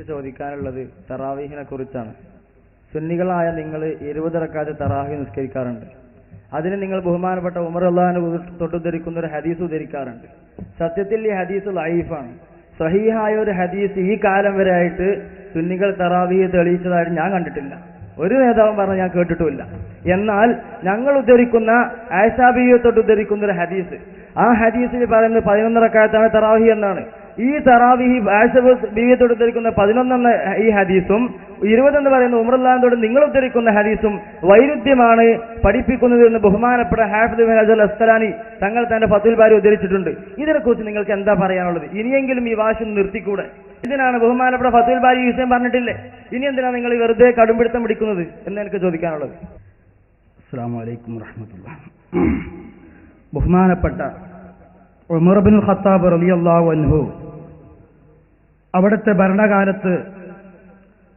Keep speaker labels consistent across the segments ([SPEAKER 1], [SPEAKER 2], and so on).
[SPEAKER 1] ചോദിക്കാനുള്ളത് തറാവീഹിനെ കുറിച്ചാണ്. സുന്നികളായ നിങ്ങൾ 20 റക്അത്ത് തറാവീഹ് നിസ്കരിക്കാറുണ്ട്. അതിന് നിങ്ങൾ ബഹുമാനപ്പെട്ട ഉമർ റളിയല്ലാഹു അൻഹു തൊട്ടുദ്ധരിക്കുന്ന ഒരു ഹദീസ് ഉദ്ധരിക്കാറുണ്ട്. സത്യത്തിൽ ഈ ഹദീസ് ലൈഫാണ്. സഹീഹായ ഒരു ഹദീസ് ഈ കാലം വരെ ആയിട്ട് സുന്നികൾ തറാവീഹ് തെളിയിച്ചതായിട്ട് ഞാൻ കണ്ടിട്ടില്ല. ഒരു നേതാവും പറഞ്ഞ് ഞാൻ കേട്ടിട്ടുമില്ല. എന്നാൽ ഞങ്ങൾ ഉദ്ധരിക്കുന്ന ആയിഷ ബീവിയെ തൊട്ട് ഉദ്ധരിക്കുന്ന ഒരു ഹദീസ്, ആ ഹദീസിൽ പറയുന്നത് 11 റക്അത്താണ് തറാവീഹ് എന്നാണ്. ഈ തറാവീഹ് ആയിഷ ബീവിയെ തൊട്ട് ഉദ്ധരിക്കുന്ന 11 എന്ന ഈ ഹദീസും 20 എന്ന് പറയുന്ന ഉമർ റളിയല്ലാഹു അൻഹു നിങ്ങൾ ഉദ്ധരിക്കുന്ന ഹദീസും വൈരുദ്ധ്യമാണ് പഠിപ്പിക്കുന്നത് എന്ന് ബഹുമാനപ്പെട്ട ഹാഫിദ് ഇബ്നു ഹജർ അസ്ഖലാനി തങ്ങൾ തന്റെ ഫത്ഹുൽ ബാരി ഉദ്ധരിച്ചിട്ടുണ്ട്. ഇതിനെക്കുറിച്ച് നിങ്ങൾക്ക് എന്താ പറയാനുള്ളത്? ഇനിയെങ്കിലും ഈ വാശി നിർത്തിക്കൂടെ? ഇതിനാണ് ബഹുമാനപ്പെട്ട ഫത്ഹുൽ ബാരി വിഷയം പറഞ്ഞിട്ടില്ലേ? ഇനി എന്തിനാണ് നിങ്ങൾ വെറുതെ കടുംപിടുത്തം പിടിക്കുന്നത് എന്ന് എനിക്ക് ചോദിക്കാനുള്ളത്.
[SPEAKER 2] അസ്സലാമു അലൈക്കും വറഹ്മത്തുള്ളാഹി. ബഹുമാനപ്പെട്ട ഉമർ ഇബ്നുൽ ഖത്താബ് റളിയല്ലാഹു അൻഹു അവിടുത്തെ ഭരണകാലത്ത്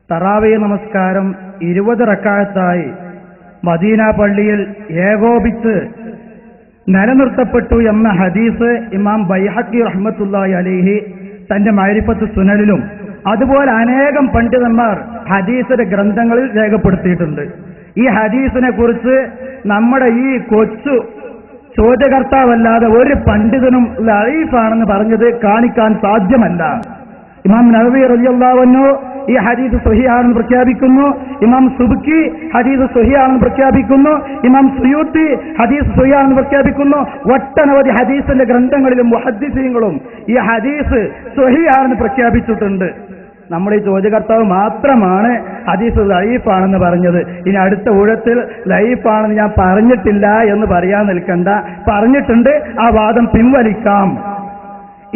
[SPEAKER 2] തറാവീഹ് നമസ്കാരം 20 റക്അത്തായി മദീന പള്ളിയിൽ ഏകോപിച്ച് നിലനിർത്തപ്പെട്ടു എന്ന ഹദീസ് ഇമാം ബൈഹഖി റഹ്മത്തുള്ളാഹി അലൈഹി തന്റെ മഅരിഫത്ത് സുനനിലും അതുപോലെ അനേകം പണ്ഡിതന്മാർ ഹദീസിന്റെ ഗ്രന്ഥങ്ങളിൽ രേഖപ്പെടുത്തിയിട്ടുണ്ട്. ഈ ഹദീസിനെ കുറിച്ച് നമ്മുടെ ഈ കൊച്ചു ചോദ്യകർത്താവല്ലാതെ ഒരു പണ്ഡിതനും ലഈഫാണെന്ന് പറഞ്ഞത് കാണിക്കാൻ സാധ്യമല്ല. ഇമാം നവവി റളിയല്ലാഹു അൻഹു ഈ ഹദീസ് സ്വഹീഹാണെന്ന് പ്രഖ്യാപിക്കുന്നു. ഇമാം സുബ്കി ഹദീസ് സ്വഹീഹാണെന്ന് പ്രഖ്യാപിക്കുന്നു. ഇമാം സുയൂത്തി ഹദീസ് സ്വഹീഹാണെന്ന് പ്രഖ്യാപിക്കുന്നു. ഒട്ടനവധി ഹദീസിന്റെ ഗ്രന്ഥങ്ങളിലും മുഹദ്ദിസീങ്ങളും ഈ ഹദീസ് സ്വഹീഹാണെന്ന് പ്രഖ്യാപിച്ചിട്ടുണ്ട്. നമ്മുടെ ഈ ചോദ്യകർത്താവ് മാത്രമാണ് ഹദീസ് ലഈഫാണെന്ന് പറഞ്ഞത്. ഇനി അടുത്ത ഊഴത്തിൽ ലഈഫാണെന്ന് ഞാൻ പറഞ്ഞിട്ടില്ല എന്ന് പറയാൻ നിൽക്കണ്ട, പറഞ്ഞിട്ടുണ്ട്, ആ വാദം പിൻവലിക്കാം.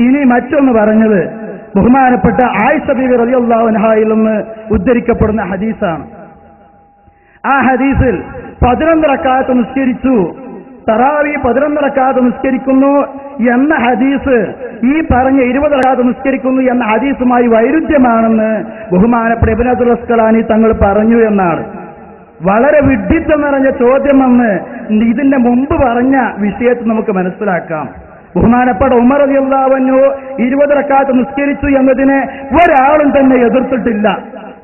[SPEAKER 2] ഇനി മറ്റൊന്ന് പറഞ്ഞത് ബഹുമാനപ്പെട്ട ആയിഷ ബീവി റളിയല്ലാഹു അൻഹയിൽ നിന്ന് ഉദ്ധരിക്കപ്പെടുന്ന ഹദീസാണ്. ആ ഹദീസിൽ 11 റക്അത്ത് നിസ്കരിച്ചു, തറാവീഹ് 11 റക്അത്ത് നിസ്കരിക്കുന്നു എന്ന ഹദീസ് ഈ പറഞ്ഞ 20 റക്അത്ത് നിസ്കരിക്കുന്നു എന്ന ഹദീസുമായി വൈരുദ്ധ്യമാണെന്ന് ബഹുമാനപ്പെട്ട ഇബ്നു ഹജർ അസ്ഖലാനി തങ്ങൾ പറഞ്ഞു എന്നാണ്. വളരെ വിഡ്ഢിത്തം നിറഞ്ഞ ചോദ്യമെന്ന് ഇതിന്റെ മുമ്പ് പറഞ്ഞ വിഷയത്തിൽ നമുക്ക് മനസ്സിലാക്കാം. ബഹുമാനപ്പെട്ട ഉമർ റളിയല്ലാഹു അൻഹു 20 റക്അത്ത് നിസ്കരിച്ചു എന്നതിനെ ഒരാളും തന്നെ എതിർത്തിട്ടില്ല.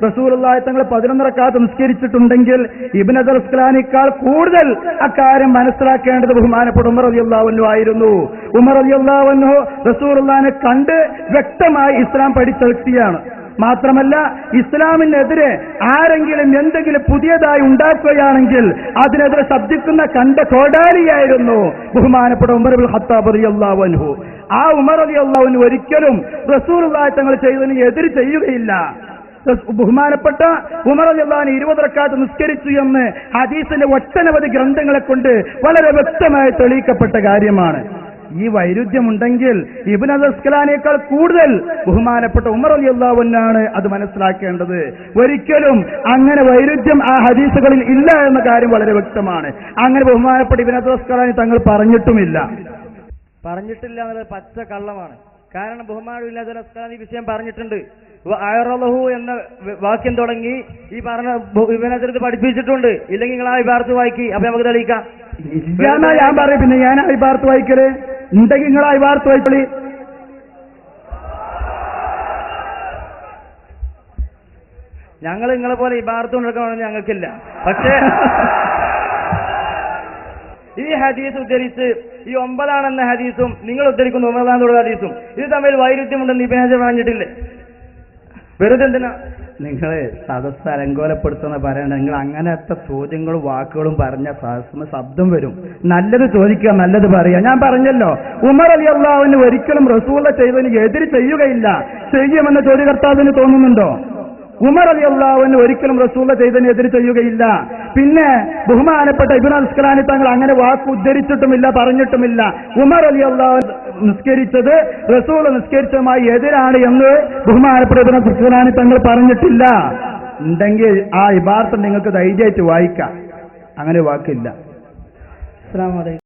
[SPEAKER 2] റസൂലുള്ളാഹി തങ്ങൾ 11 റക്അത്ത് നിസ്കരിച്ചിട്ടുണ്ടെങ്കിൽ ഇബ്നു ഹജർ അസ്ഖലാനിയേക്കാൾ കൂടുതൽ അക്കാര്യം മനസ്സിലാക്കേണ്ടത് ബഹുമാനപ്പെട്ട ഉമർ റളിയല്ലാഹു അൻഹു ആയിരുന്നു. ഉമർ റളിയല്ലാഹു അൻഹു റസൂലുള്ളാഹിനെ കണ്ട് വ്യക്തമായി ഇസ്ലാം പഠിച്ച വ്യക്തിയാണ്. മാത്രമല്ല, ഇസ്ലാമിനെതിരെ ആരെങ്കിലും എന്തെങ്കിലും പുതിയതായി ഉണ്ടാക്കുകയാണെങ്കിൽ അതിനെതിരെ ശബ്ദിക്കുന്ന കണ്ട കോടാലിയായിരുന്നു ബഹുമാനപ്പെട്ട ഉമർ ഇബ്നുൽ ഖത്താബ് റളിയല്ലാഹു അൻഹു. ആ ഉമർ റളിയല്ലാഹു അൻഹു ഒരിക്കലും റസൂലുള്ളാഹി തങ്ങൾ ചെയ്തതിന് എതിര് ചെയ്യുകയില്ല. ബഹുമാനപ്പെട്ട ഉമർ റളിയല്ലാഹു അൻഹു 20 റക്അത്ത് നിസ്കരിച്ചു എന്ന് ഹദീസിന്റെ ഒട്ടനവധി ഗ്രന്ഥങ്ങളെ കൊണ്ട് വളരെ വ്യക്തമായി തെളിയിക്കപ്പെട്ട കാര്യമാണ്. ഈ വൈരുദ്ധ്യമുണ്ടെങ്കിൽ ഇബ്നു ഹജർ അസ്ഖലാനിയേക്കാൾ കൂടുതൽ ബഹുമാനപ്പെട്ട ഉമർ റളിയല്ലാഹു അൻഹു അത് മനസ്സിലാക്കേണ്ടത്. ഒരിക്കലും അങ്ങനെ വൈരുദ്ധ്യം ആ ഹദീസുകളിൽ ഇല്ല എന്ന കാര്യം വളരെ വ്യക്തമാണ്. അങ്ങനെ ബഹുമാനപ്പെട്ട ഇബ്നു ഹജർ അസ്ഖലാനി തങ്ങൾ പറഞ്ഞിട്ടുമില്ല
[SPEAKER 1] എന്നത് പച്ച കള്ളമാണ്. കാരണം ബഹുമാനപ്പെട്ട ഇബ്നു ഹജർ അസ്ഖലാനി വിഷയം പറഞ്ഞിട്ടുണ്ട്. അയറലഹു എന്ന വാക്യം തുടങ്ങി ഈ പറഞ്ഞ ഇബ്നു ഹജർ പഠിപ്പിച്ചിട്ടുണ്ട്. ഇല്ലെങ്കിൽ നിങ്ങൾ ആ ഇബാറത്ത് വായിക്കി, അപ്പൊ നമുക്ക് തെളിയിക്കാം.
[SPEAKER 2] ഞാൻ പറയും, പിന്നെ ഞാൻ ആ ഇബാറത്ത് വായിക്കല് ഉണ്ടെങ്കിൽ നിങ്ങൾ ആ ഇബാറത്ത് വായിക്കളി.
[SPEAKER 1] ഞങ്ങൾ നിങ്ങളെ പോലെ ഇബാറത്ത് കൊണ്ടെടുക്കണമെന്ന് ഞങ്ങൾക്കില്ല. പക്ഷേ ഈ ഹദീസ് ഉദ്ധരിച്ച് ഈ 9 ഹദീസും നിങ്ങൾ ഉദ്ധരിക്കുന്ന 9 ഹദീസും ഇത് തമ്മിൽ വൈരുദ്ധ്യമുണ്ടെന്ന് ഇബ്നു ഹജർ പറഞ്ഞിട്ടില്ലേ? വെറുതെ എന്തിനാ
[SPEAKER 2] നിങ്ങളെ സദസ്സ് അലങ്കോലപ്പെടുത്തുന്ന പറയണ്ട. നിങ്ങൾ അങ്ങനത്തെ ചോദ്യങ്ങളും വാക്കുകളും പറഞ്ഞ സദസ്സിന് ശബ്ദം വരും. നല്ലത് ചോദിക്കുക, നല്ലത് പറയുക. ഞാൻ പറഞ്ഞല്ലോ, ഉമർ റളിയല്ലാഹു അൻഹു ഒരിക്കലും റസൂല ചെയ്തതിന് എതിര് ചെയ്യുകയില്ല. ചെയ്യുമെന്ന് ചോദ്യകർത്താവിന് തോന്നുന്നുണ്ടോ? ഉമർ റളിയല്ലാഹു അൻഹു ഒരിക്കലും റസൂല ചെയ്തതിന് എതിര് ചെയ്യുകയില്ല. പിന്നെ ബഹുമാനപ്പെട്ട ഇബ്നു അസ്ഖലാനി തങ്ങൾ അങ്ങനെ വാക്ക് ഉദ്ധരിച്ചിട്ടുമില്ല, പറഞ്ഞിട്ടുമില്ല. ഉമർ റളിയല്ലാഹു അൻഹു നിസ്കരിച്ചത് റസൂൽ നിസ്കരിച്ചതുമായി എതിരാണ് എന്ന് ബഹുമാനപ്പെട്ട ഇബ്നു അസ്ഖലാനി തങ്ങൾ പറഞ്ഞിട്ടില്ല. ഉണ്ടെങ്കിൽ ആ ഇബാറത്ത് നിങ്ങൾക്ക് ധൈര്യമായിട്ട് വായിക്കാം. അങ്ങനെ വാക്കില്ല. അസ്സലാമു അലൈക്കും.